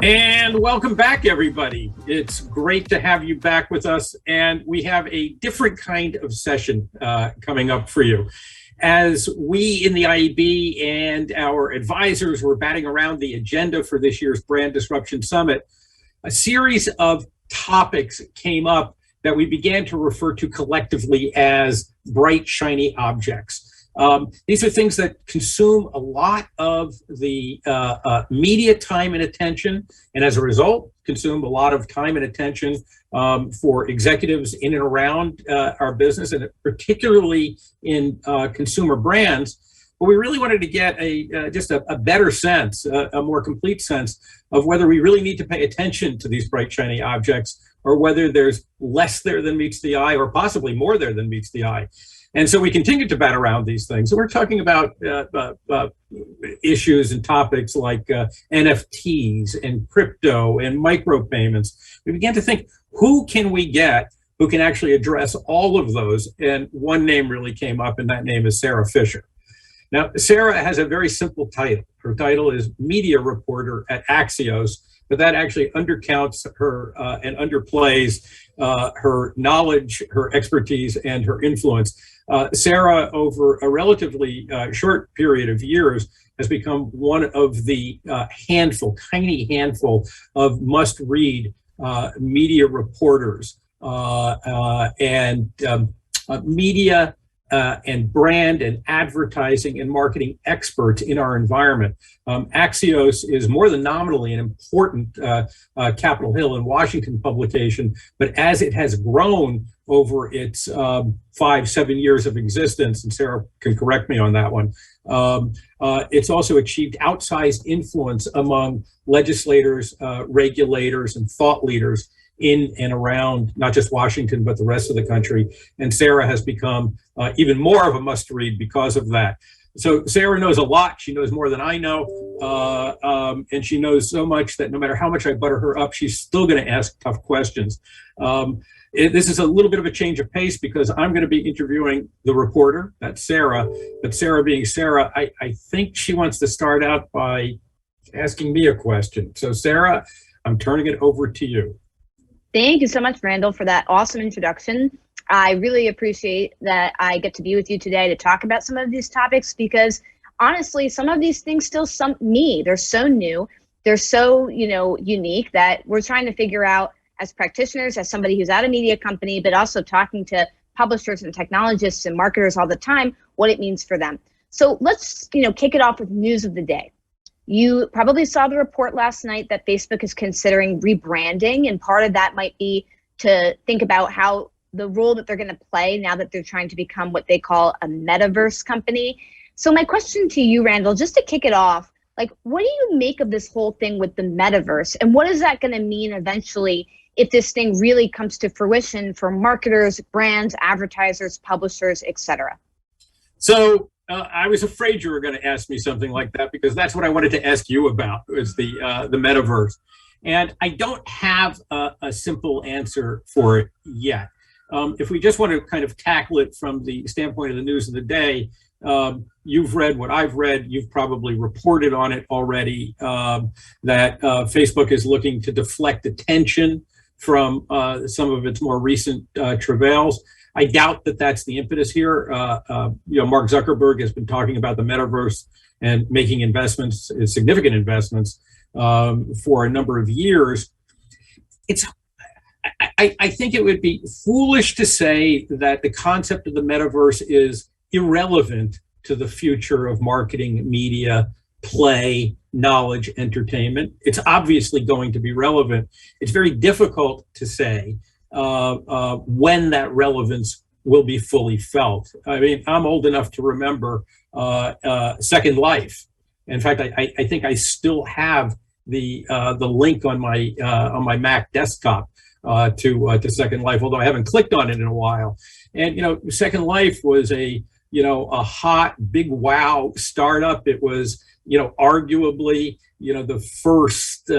And welcome back, everybody. It's great to have you back with us. And we have a different kind of session coming up for you. As we in the IAB and our advisors were batting around the agenda for this year's Brand Disruption Summit, a series of topics came up that we began to refer to collectively as bright, shiny objects. These are things that consume a lot of the media time and attention, and as a result, consume a lot of time and attention for executives in and around our business, and particularly in consumer brands. But we really wanted to get just a better sense, a more complete sense of whether we really need to pay attention to these bright, shiny objects, or whether there's less there than meets the eye, or possibly more there than meets the eye. And so we continue to bat around these things. So we're talking about issues and topics like NFTs and crypto and micropayments. We began to think, who can we get who can actually address all of those? And one name really came up, and that name is Sara Fischer. Now, Sara has a very simple title. Her title is media reporter at Axios, but that actually undercounts her and underplays her knowledge, her expertise, and her influence. Sara, over a relatively short period of years, has become one of the tiny handful of must-read media reporters and media and brand and advertising and marketing experts in our environment. Axios is more than nominally an important Capitol Hill and Washington publication, but as it has grown over its 5-7 years of existence, and Sara can correct me on that one, it's also achieved outsized influence among legislators, regulators, and thought leaders in and around not just Washington, but the rest of the country. And Sara has become even more of a must-read because of that. So Sara knows a lot. She knows more than I know. And she knows so much that no matter how much I butter her up, she's still going to ask tough questions. This is a little bit of a change of pace because I'm going to be interviewing the reporter, that's Sara. But Sara being Sara, I think she wants to start out by asking me a question. So Sara, I'm turning it over to you. Thank you so much, Randall, for that awesome introduction. I really appreciate that I get to be with you today to talk about some of these topics because honestly, some of these things still stump me. They're so new, they're so unique that we're trying to figure out as practitioners, as somebody who's at a media company, but also talking to publishers and technologists and marketers all the time, what it means for them. So let's kick it off with news of the day. You probably saw the report last night that Facebook is considering rebranding, and part of that might be to think about how the role that they're going to play now that they're trying to become what they call a metaverse company. So my question to you, Randall, just to kick it off, what do you make of this whole thing with the metaverse, and what is that going to mean eventually if this thing really comes to fruition for marketers, brands, advertisers, publishers, etc.? So I was afraid you were going to ask me something like that because that's what I wanted to ask you about, was the metaverse. And I don't have a simple answer for it yet. If we just want to kind of tackle it from the standpoint of the news of the day, you've read what I've read. You've probably reported on it already, that Facebook is looking to deflect attention from some of its more recent travails. I doubt that that's the impetus here. Mark Zuckerberg has been talking about the metaverse and making investments, significant investments, for a number of years. I think it would be foolish to say that the concept of the metaverse is irrelevant to the future of marketing, media, play, knowledge, entertainment. It's obviously going to be relevant. It's very difficult to say when that relevance will be fully felt. I mean, I'm old enough to remember Second Life. In fact, I think I still have the link on my Mac desktop to Second Life, although I haven't clicked on it in a while. And Second Life was a hot, big wow startup. It was arguably the first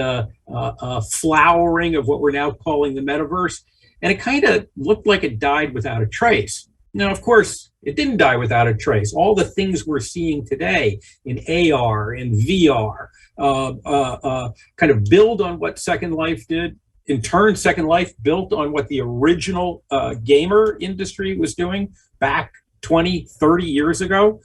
flowering of what we're now calling the metaverse. And it kind of looked like it died without a trace. Now, of course, it didn't die without a trace. All the things we're seeing today in AR and VR kind of build on what Second Life did. In turn, Second Life built on what the original gamer industry was doing back 20, 30 years ago.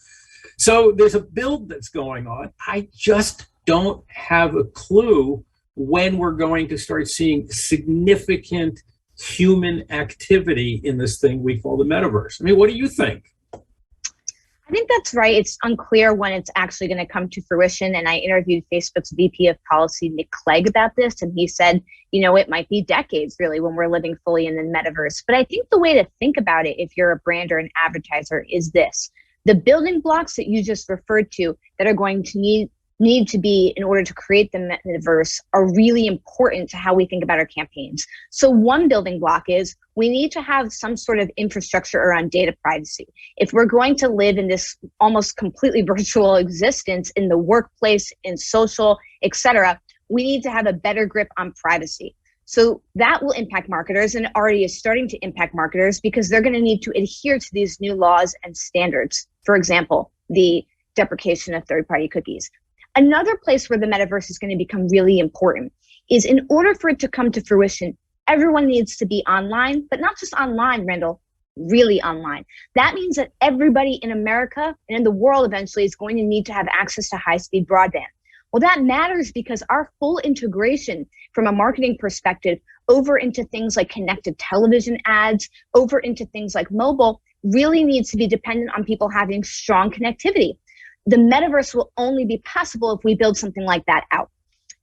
So there's a build that's going on. I just don't have a clue when we're going to start seeing significant human activity in this thing we call the metaverse. I mean, what do you think? I think that's right. It's unclear when it's actually going to come to fruition. And I interviewed Facebook's VP of Policy, Nick Clegg, about this. And he said, you know, it might be decades really when we're living fully in the metaverse. But I think the way to think about it, if you're a brand or an advertiser, is this. The building blocks that you just referred to that are going to need to be in order to create the metaverse are really important to how we think about our campaigns. So one building block is we need to have some sort of infrastructure around data privacy. If we're going to live in this almost completely virtual existence in the workplace, in social, et cetera, we need to have a better grip on privacy. So that will impact marketers, and already is starting to impact marketers because they're going to need to adhere to these new laws and standards. For example, the deprecation of third-party cookies. Another place where the metaverse is going to become really important is in order for it to come to fruition, everyone needs to be online, but not just online, Randall, really online. That means that everybody in America and in the world eventually is going to need to have access to high-speed broadband. Well, that matters because our full integration from a marketing perspective over into things like connected television ads, over into things like mobile, really needs to be dependent on people having strong connectivity. The metaverse will only be possible if we build something like that out.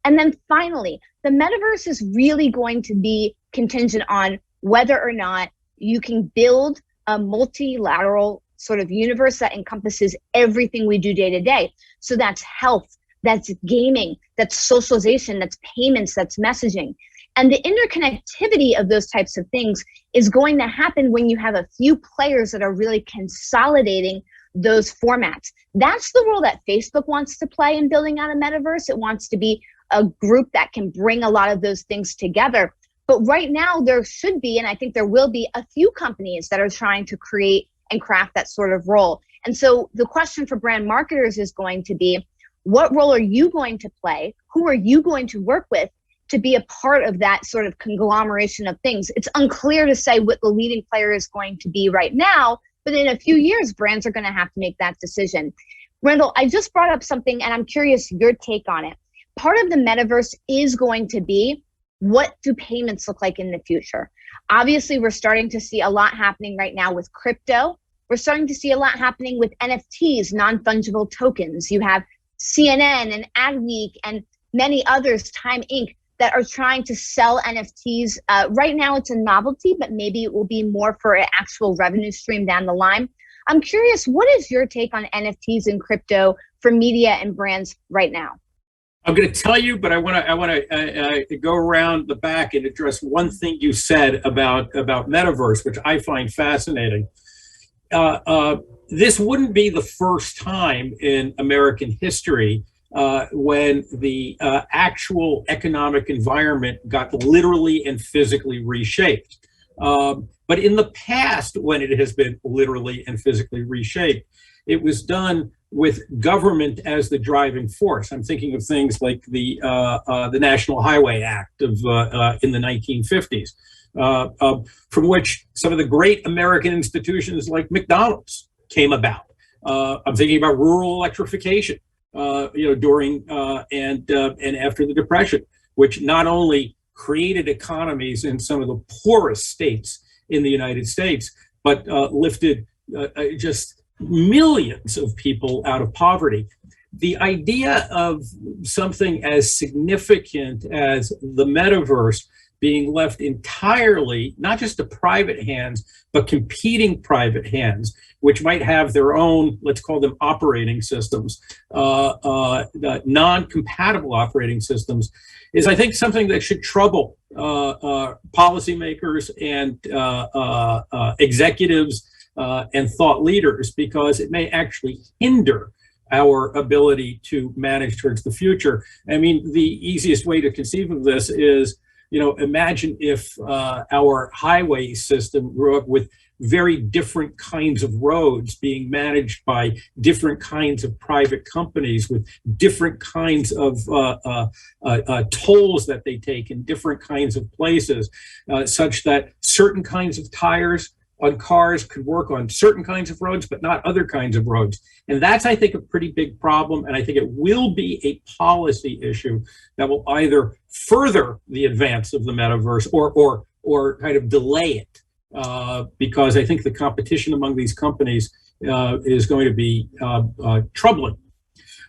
And then finally, the metaverse is really going to be contingent on whether or not you can build a multilateral sort of universe that encompasses everything we do day to day. So that's health, that's gaming, that's socialization, that's payments, that's messaging. And the interconnectivity of those types of things is going to happen when you have a few players that are really consolidating those formats. That's the role that Facebook wants to play in building out a metaverse. It wants to be a group that can bring a lot of those things together. But right now there should be, and I think there will be, a few companies that are trying to create and craft that sort of role. And so the question for brand marketers is going to be, what role are you going to play? Who are you going to work with to be a part of that sort of conglomeration of things? It's unclear to say what the leading player is going to be right now, but in a few years, brands are going to have to make that decision. Randall, I just brought up something, and I'm curious your take on it. Part of the metaverse is going to be, what do payments look like in the future? Obviously, we're starting to see a lot happening right now with crypto. We're starting to see a lot happening with NFTs, non-fungible tokens. You have CNN and Adweek and many others, Time Inc., that are trying to sell NFTs. Right now it's a novelty, but maybe it will be more for an actual revenue stream down the line. I'm curious, what is your take on NFTs and crypto for media and brands right now? I'm going to tell you, but I want to go around the back and address one thing you said about metaverse, which I find fascinating. This wouldn't be the first time in American history when the actual economic environment got literally and physically reshaped. But in the past, when it has been literally and physically reshaped, it was done with government as the driving force. I'm thinking of things like the National Highway Act of in the 1950s, from which some of the great American institutions like McDonald's came about. I'm thinking about rural electrification. During and after the Depression, which not only created economies in some of the poorest states in the United States, but lifted just millions of people out of poverty. The idea of something as significant as the metaverse being left entirely, not just to private hands, but competing private hands, which might have their own, let's call them operating systems, non-compatible operating systems, is I think something that should trouble policymakers and executives and thought leaders, because it may actually hinder our ability to manage towards the future. I mean, the easiest way to conceive of this is imagine if our highway system grew up with very different kinds of roads being managed by different kinds of private companies with different kinds of tolls that they take in different kinds of places, such that certain kinds of tires on cars could work on certain kinds of roads, but not other kinds of roads. And that's, I think, a pretty big problem. And I think it will be a policy issue that will either further the advance of the metaverse or kind of delay it. Because I think the competition among these companies is going to be troubling.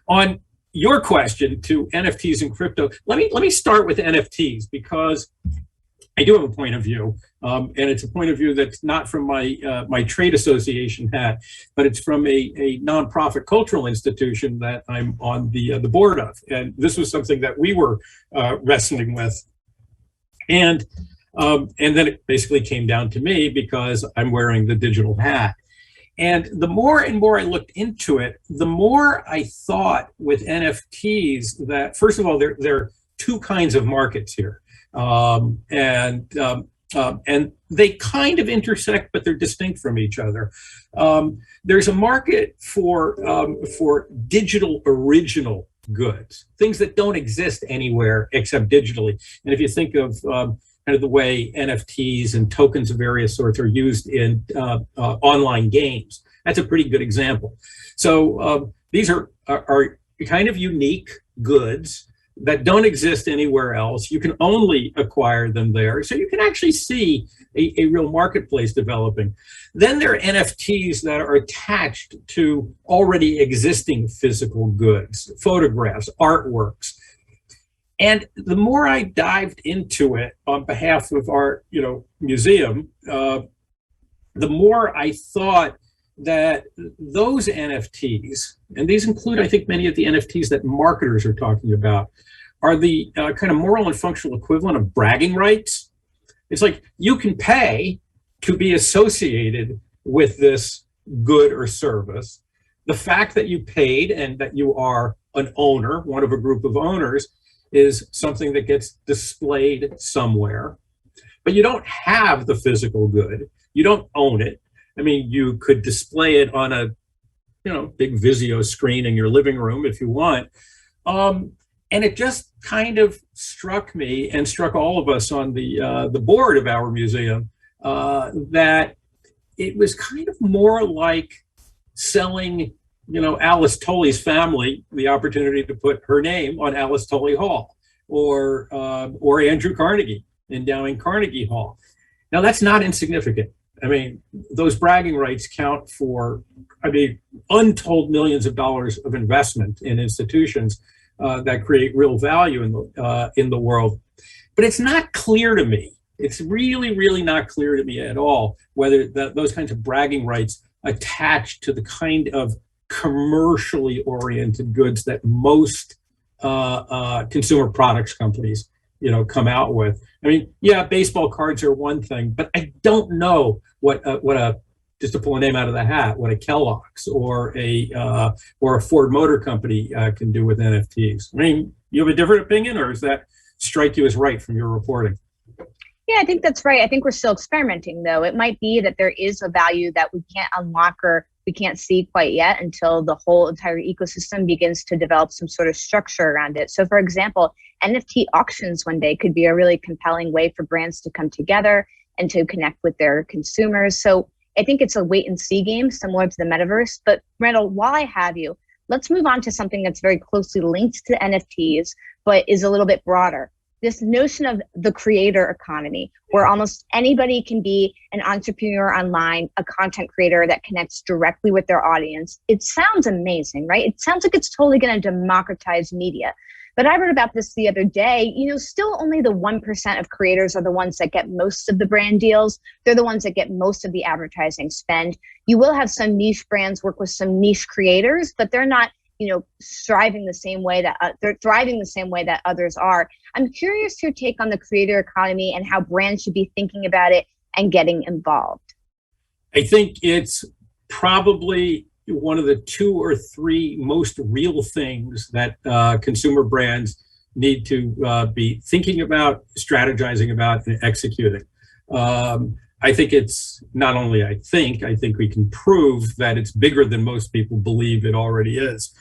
On your question to NFTs and crypto, let me start with NFTs, because I do have a point of view, and it's a point of view that's not from my trade association hat, but it's from a nonprofit cultural institution that I'm on the board of, and this was something that we were wrestling with, and then it basically came down to me because I'm wearing the digital hat. And the more and more I looked into it, the more I thought with NFTs that, first of all, there are two kinds of markets here. And they kind of intersect, but they're distinct from each other. There's a market for digital original goods, things that don't exist anywhere except digitally. And if you think of kind of the way NFTs and tokens of various sorts are used in online games, that's a pretty good example. So these are kind of unique goods that don't exist anywhere else. You can only acquire them there. So you can actually see a real marketplace developing. Then there are NFTs that are attached to already existing physical goods, photographs, artworks. And the more I dived into it on behalf of our museum, the more I thought that those NFTs, and these include, I think, many of the NFTs that marketers are talking about, are the kind of moral and functional equivalent of bragging rights. It's like you can pay to be associated with this good or service. The fact that you paid and that you are an owner, one of a group of owners, is something that gets displayed somewhere. But you don't have the physical good. You don't own it. I mean, you could display it on a big Vizio screen in your living room if you want. And it just kind of struck me and struck all of us on the board of our museum that it was kind of more like selling, Alice Tully's family the opportunity to put her name on Alice Tully Hall, or Andrew Carnegie endowing Carnegie Hall. Now that's not insignificant. I mean, those bragging rights count for, untold millions of dollars of investment in institutions that create real value in the world. But it's not clear to me. It's really, really not clear to me at all whether those kinds of bragging rights attach to the kind of commercially oriented goods that most consumer products companies, come out with. I mean, yeah, baseball cards are one thing, but I don't know what just to pull a name out of the hat, what a Kellogg's or a Ford Motor Company can do with NFTs. I mean, you have a different opinion, or does that strike you as right from your reporting? Yeah, I think that's right. I think we're still experimenting, though. It might be that there is a value that we can't unlock or we can't see quite yet until the whole entire ecosystem begins to develop some sort of structure around it. So, for example, NFT auctions one day could be a really compelling way for brands to come together and to connect with their consumers. So I think it's a wait and see game similar to the metaverse. But Randall, while I have you, let's move on to something that's very closely linked to NFTs, but is a little bit broader. This notion of the creator economy, where almost anybody can be an entrepreneur online, a content creator that connects directly with their audience. It sounds amazing, right? It sounds like it's totally going to democratize media. But I read about this the other day. Still only the 1% of creators are the ones that get most of the brand deals. They're the ones that get most of the advertising spend. You will have some niche brands work with some niche creators, but they're not, thriving the same way that others are. I'm curious your take on the creator economy and how brands should be thinking about it and getting involved. I think it's probably one of the 2 or 3 most real things that consumer brands need to be thinking about, strategizing about, and executing. I think it's not only I think we can prove that it's bigger than most people believe it already is.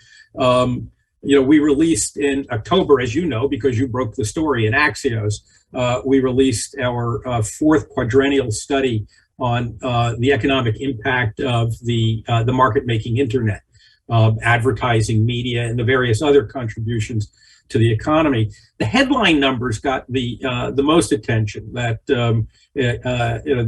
We released in October, as you know, because you broke the story in Axios, we released our fourth quadrennial study on the economic impact of the market-making internet, advertising, media, and the various other contributions to the economy. The headline numbers got the most attention. That the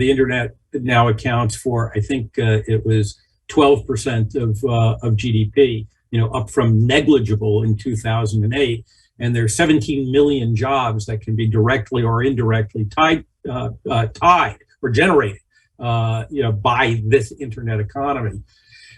internet now accounts for, I think it was 12% of GDP. Up from negligible in 2008, and there's 17 million jobs that can be directly or indirectly tied or generated, by this internet economy.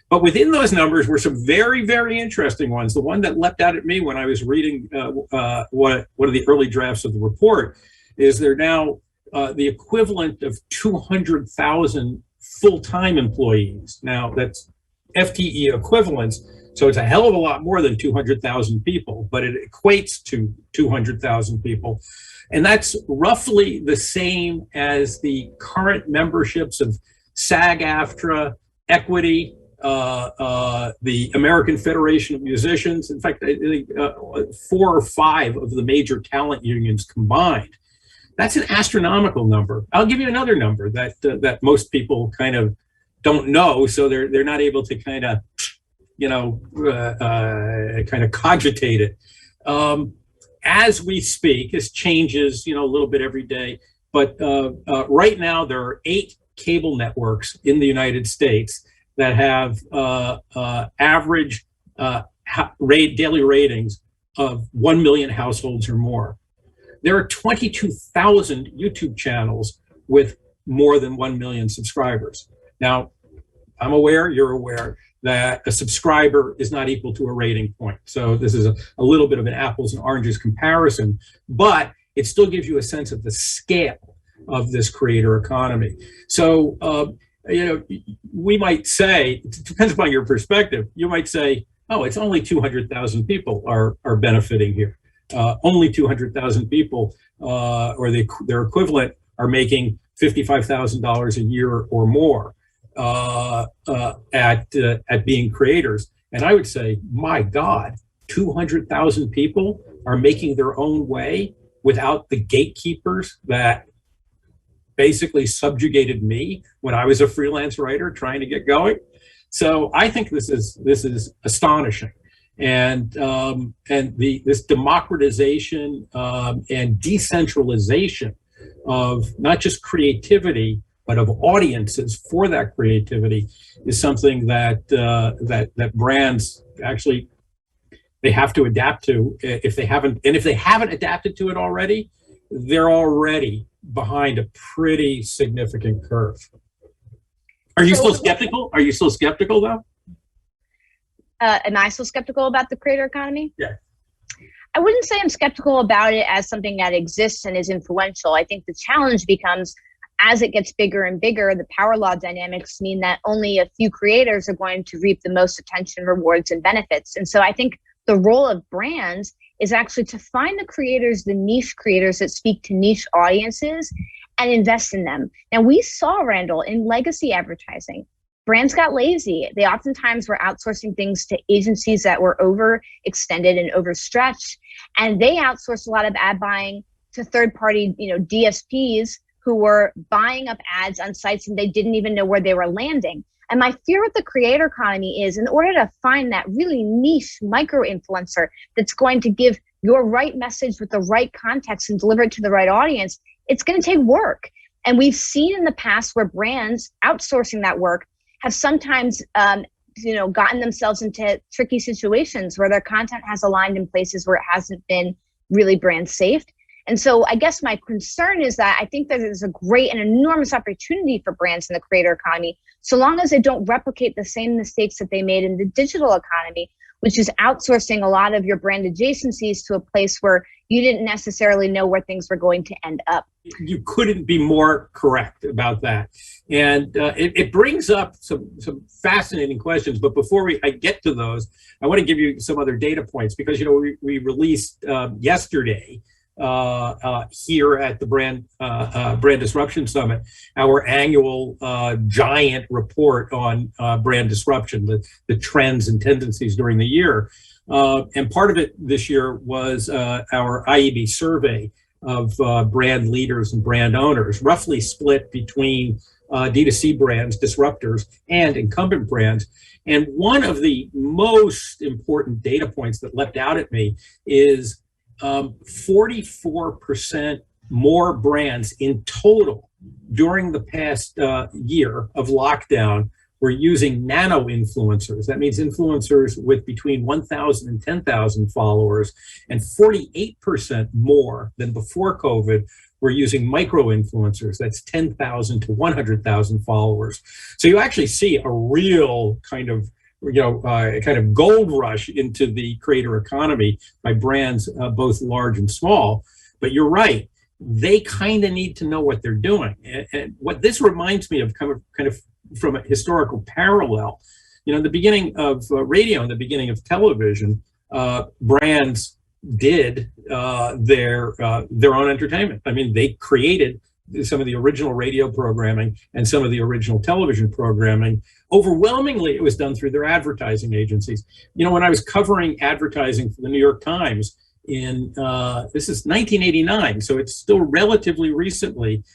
But within those numbers were some very, very interesting ones. The one that leapt out at me when I was reading one of the early drafts of the report is they're now the equivalent of 200,000 full-time employees. Now that's FTE equivalents, so it's a hell of a lot more than 200,000 people, but it equates to 200,000 people. And that's roughly the same as the current memberships of SAG-AFTRA, Equity, the American Federation of Musicians. In fact, I think 4 or 5 of the major talent unions combined. That's an astronomical number. I'll give you another number that most people kind of don't know, so they're not able to kind of cogitate it. As we speak, this changes, a little bit every day, but right now there are 8 cable networks in the United States that have average daily ratings of 1 million households or more. There are 22,000 YouTube channels with more than 1 million subscribers. Now, I'm aware, you're aware, that a subscriber is not equal to a rating point. So this is a little bit of an apples and oranges comparison, but it still gives you a sense of the scale of this creator economy. So, we might say, it depends upon your perspective, you might say, oh, it's only 200,000 people are benefiting here. Only 200,000 people or their equivalent are making $55,000 a year or more at being creators. And I would say, my God, 200,000 people are making their own way without the gatekeepers that basically subjugated me when I was a freelance writer trying to get going. So I think this is astonishing. And this democratization and decentralization of not just creativity, but of audiences for that creativity is something that that brands actually they have to adapt to. If they haven't adapted to it already, they're already behind a pretty significant curve. Are you still skeptical? Are you still skeptical though? Am I still skeptical about the creator economy? Yeah. I wouldn't say I'm skeptical about it as something that exists and is influential. I think the challenge becomes, as it gets bigger and bigger, the power law dynamics mean that only a few creators are going to reap the most attention, rewards, and benefits. And so I think the role of brands is actually to find the creators, the niche creators that speak to niche audiences, and invest in them. Now, we saw, Randall, in legacy advertising, brands got lazy. They oftentimes were outsourcing things to agencies that were overextended and overstretched, and they outsourced a lot of ad buying to third-party, DSPs who were buying up ads on sites and they didn't even know where they were landing. And my fear with the creator economy is, in order to find that really niche micro influencer that's going to give your right message with the right context and deliver it to the right audience, it's going to take work. And we've seen in the past where brands outsourcing that work have sometimes gotten themselves into tricky situations where their content has aligned in places where it hasn't been really brand safe. And so I guess my concern is that I think that there's a great and enormous opportunity for brands in the creator economy, so long as they don't replicate the same mistakes that they made in the digital economy, which is outsourcing a lot of your brand adjacencies to a place where you didn't necessarily know where things were going to end up. You couldn't be more correct about that. And it brings up some fascinating questions. But before I get to those, I want to give you some other data points because, we released yesterday here at the Brand Disruption Summit, our annual giant report on brand disruption, the trends and tendencies during the year. And part of it this year was our IAB survey of brand leaders and brand owners, roughly split between D2C brands, disruptors, and incumbent brands. And one of the most important data points that leapt out at me is 44% more brands in total during the past year of lockdown were using nano influencers. That means influencers with between 1,000 and 10,000 followers, and 48% more than before COVID were using micro influencers. That's 10,000 to 100,000 followers. So you actually see a real kind of gold rush into the creator economy by brands both large and small. But you're right, they kind of need to know what they're doing. And what this reminds me of kind of from a historical parallel, in the beginning of radio and the beginning of television, brands did their own entertainment. I mean, they created some of the original radio programming and some of the original television programming. Overwhelmingly, it was done through their advertising agencies. When I was covering advertising for the New York Times in, this is 1989, so it's still relatively recently,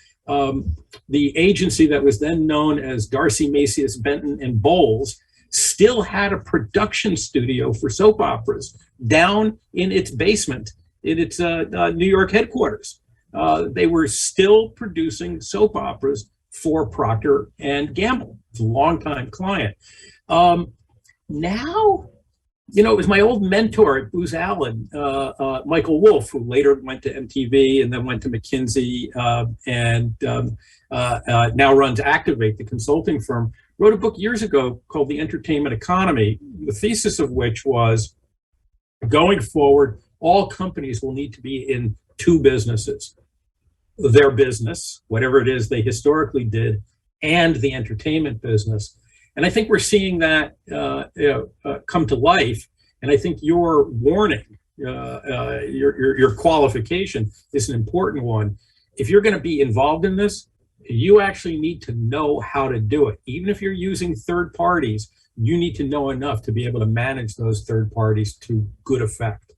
the agency that was then known as Darcy, Macias, Benton, and Bowles still had a production studio for soap operas down in its basement in its New York headquarters. They were still producing soap operas for Procter and Gamble. It's a longtime client. Now, it was my old mentor at Booz Allen, Michael Wolff, who later went to MTV and then went to McKinsey and now runs Activate, the consulting firm, wrote a book years ago called The Entertainment Economy, the thesis of which was, going forward, all companies will need to be in two businesses: their business, whatever it is they historically did, and the entertainment business. And I think we're seeing that come to life. And I think your warning, your qualification is an important one. If you're going to be involved in this, you actually need to know how to do it. Even if you're using third parties, you need to know enough to be able to manage those third parties to good effect.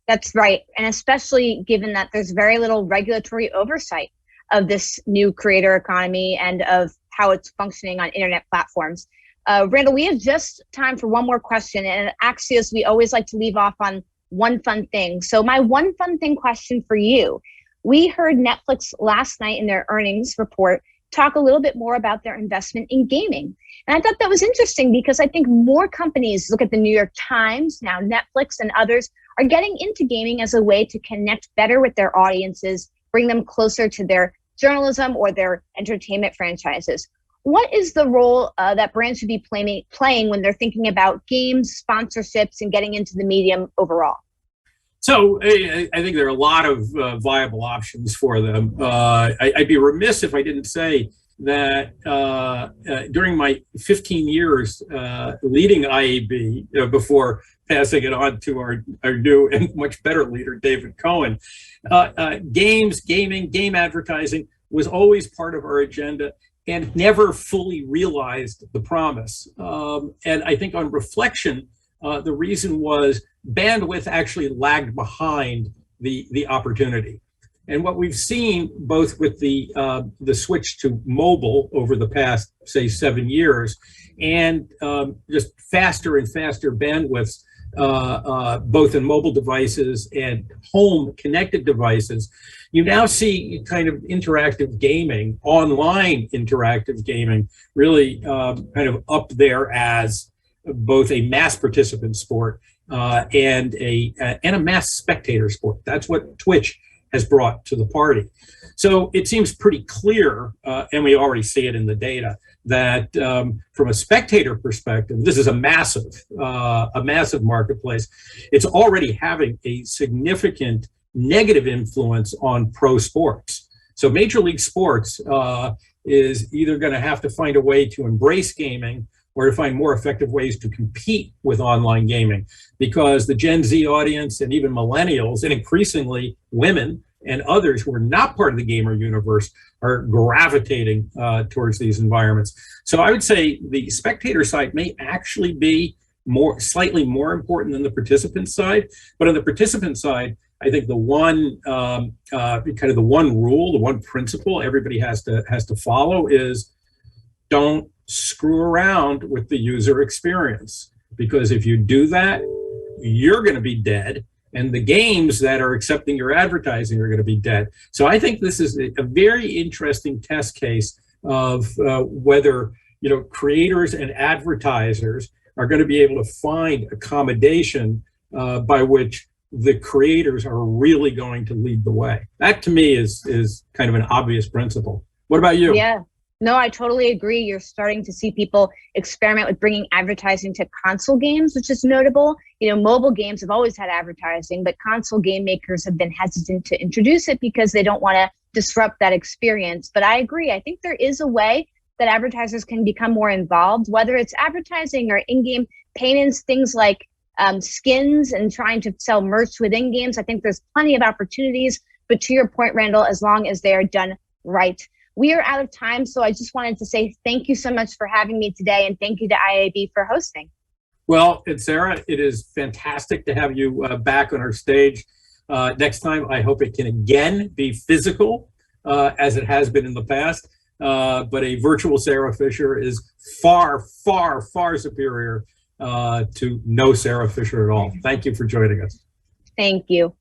That's right. And especially given that there's very little regulatory oversight of this new creator economy and of how it's functioning on internet platforms. Randall, we have just time for one more question. And at Axios, we always like to leave off on one fun thing. So my one fun thing question for you: we heard Netflix last night in their earnings report talk a little bit more about their investment in gaming. And I thought that was interesting because I think more companies, look at the New York Times, now Netflix and others, are getting into gaming as a way to connect better with their audiences, bring them closer to their journalism or their entertainment franchises. What is the role that brands should be playing when they're thinking about games, sponsorships, and getting into the medium overall? So I think there are a lot of viable options for them. I'd be remiss if I didn't say that during my 15 years leading IAB, before passing it on to our new and much better leader, David Cohen, games, gaming, game advertising was always part of our agenda and never fully realized the promise. And I think on reflection, the reason was bandwidth actually lagged behind the opportunity. And what we've seen, both with the switch to mobile over the past, say, 7 years, and just faster and faster bandwidths, both in mobile devices and home connected devices, you now see kind of interactive gaming, online interactive gaming, really kind of up there as both a mass participant sport and a mass spectator sport. That's what Twitch has brought to the party. So it seems pretty clear, and we already see it in the data, that from a spectator perspective, this is a massive marketplace. It's already having a significant negative influence on pro sports. So Major League Sports is either going to have to find a way to embrace gaming or to find more effective ways to compete with online gaming, because the Gen Z audience and even millennials and increasingly women and others who are not part of the gamer universe are gravitating towards these environments. So I would say the spectator side may actually be slightly more important than the participant side. But on the participant side, I think the one kind of the one rule, the one principle everybody has to follow is don't screw around with the user experience, because if you do that, you're going to be dead, and the games that are accepting your advertising are going to be dead. So I think this is a very interesting test case of whether creators and advertisers are going to be able to find accommodation by which the creators are really going to lead the way. That to me is kind of an obvious principle. What about you? Yeah. No, I totally agree. You're starting to see people experiment with bringing advertising to console games, which is notable. Mobile games have always had advertising, but console game makers have been hesitant to introduce it because they don't want to disrupt that experience. But I agree. I think there is a way that advertisers can become more involved, whether it's advertising or in-game payments, things like skins and trying to sell merch within games. I think there's plenty of opportunities. But to your point, Randall, as long as they are done right. We are out of time, so I just wanted to say thank you so much for having me today, and thank you to IAB for hosting. Well, and Sarah, it is fantastic to have you back on our stage. Next time, I hope it can again be physical, as it has been in the past, but a virtual Sara Fischer is far, far, far superior to no Sara Fischer at all. Thank you for joining us. Thank you.